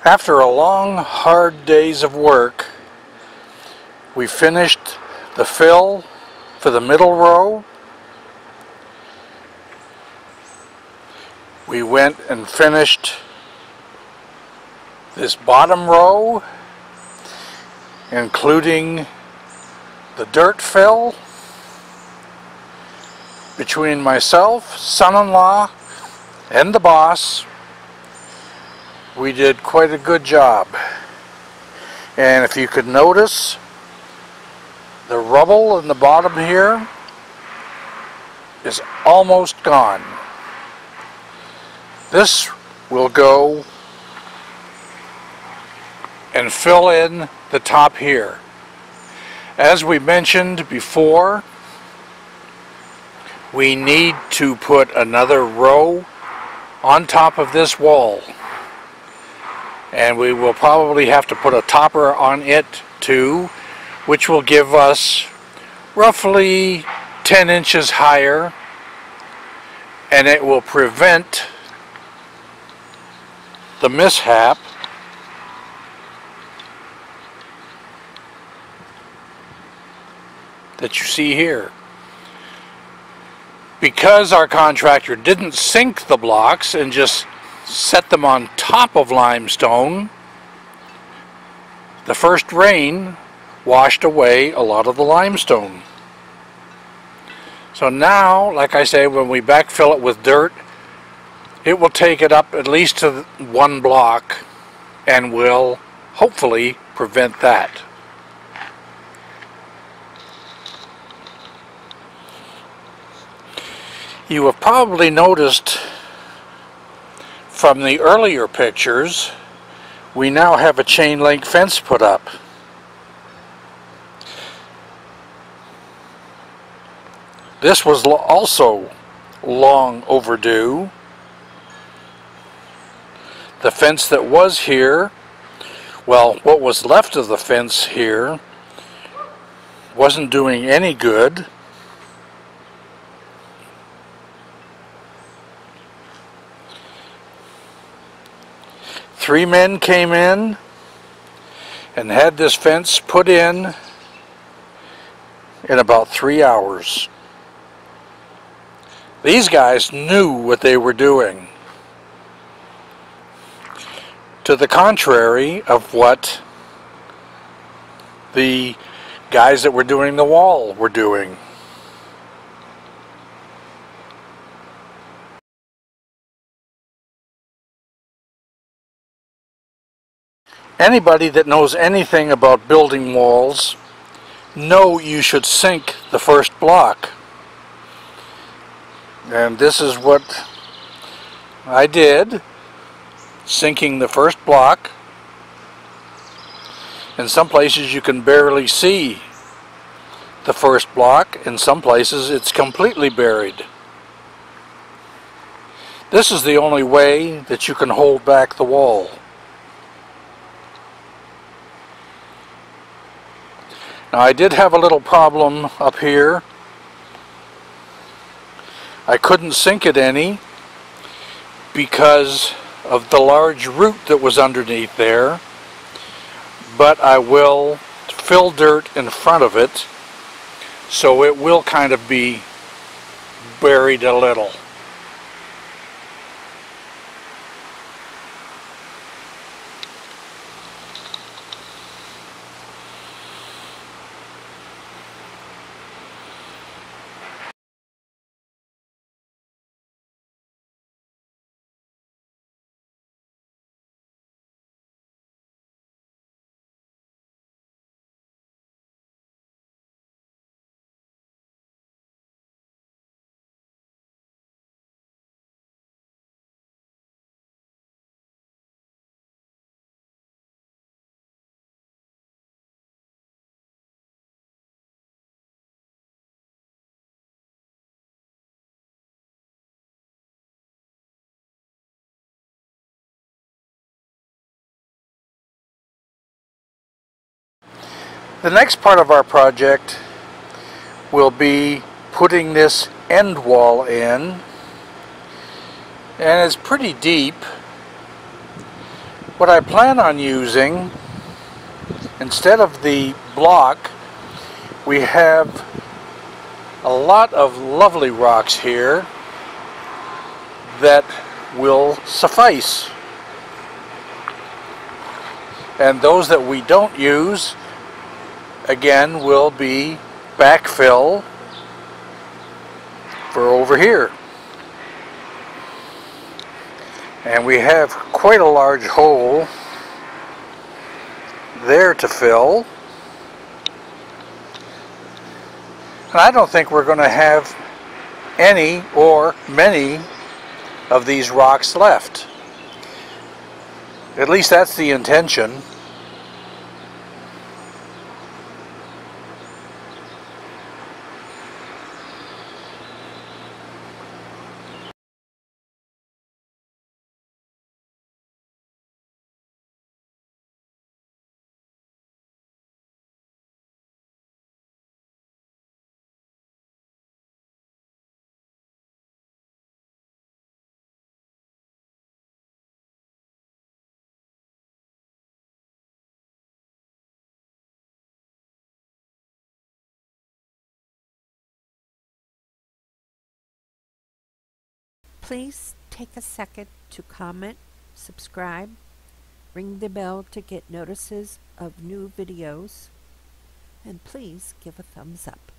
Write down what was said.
After a long, hard days of work, we finished the fill for the middle row. We went and finished this bottom row, including the dirt fill. Between myself, son-in-law, and the boss, we did quite a good job. And if you could notice, the rubble in the bottom here is almost gone. This will go and fill in the top here. As we mentioned before, we need to put another row on top of this wall, and we will probably have to put a topper on it too, which will give us roughly 10 inches higher, and it will prevent the mishap that you see here. Because our contractor didn't sink the blocks and just set them on top of limestone, the first rain washed away a lot of the limestone. So now, like I say, when we backfill it with dirt, it will take it up at least to one block and will hopefully prevent that. You have probably noticed from the earlier pictures, we now have a chain link fence put up. This was also long overdue. The fence that was here, well, what was left of the fence here, wasn't doing any good. Three men came in and had this fence put in about 3 hours. These guys knew what they were doing, to the contrary of what the guys that were doing the wall were doing. Anybody that knows anything about building walls know you should sink the first block. And this is what I did, sinking the first block. In some places you can barely see the first block, in some places it's completely buried. This is the only way that you can hold back the wall. Now, I did have a little problem up here. I couldn't sink it any because of the large root that was underneath there, but I will fill dirt in front of it so it will kind of be buried a little. The next part of our project will be putting this end wall in, and it's pretty deep, What I plan on using, instead of the block, we have a lot of lovely rocks here that will suffice. And those that we don't use, again, will be backfill for over here. And we have quite a large hole there to fill. And I don't think we're going to have any or many of these rocks left. At least that's the intention. Please take a second to comment, subscribe, ring the bell to get notices of new videos, and please give a thumbs up.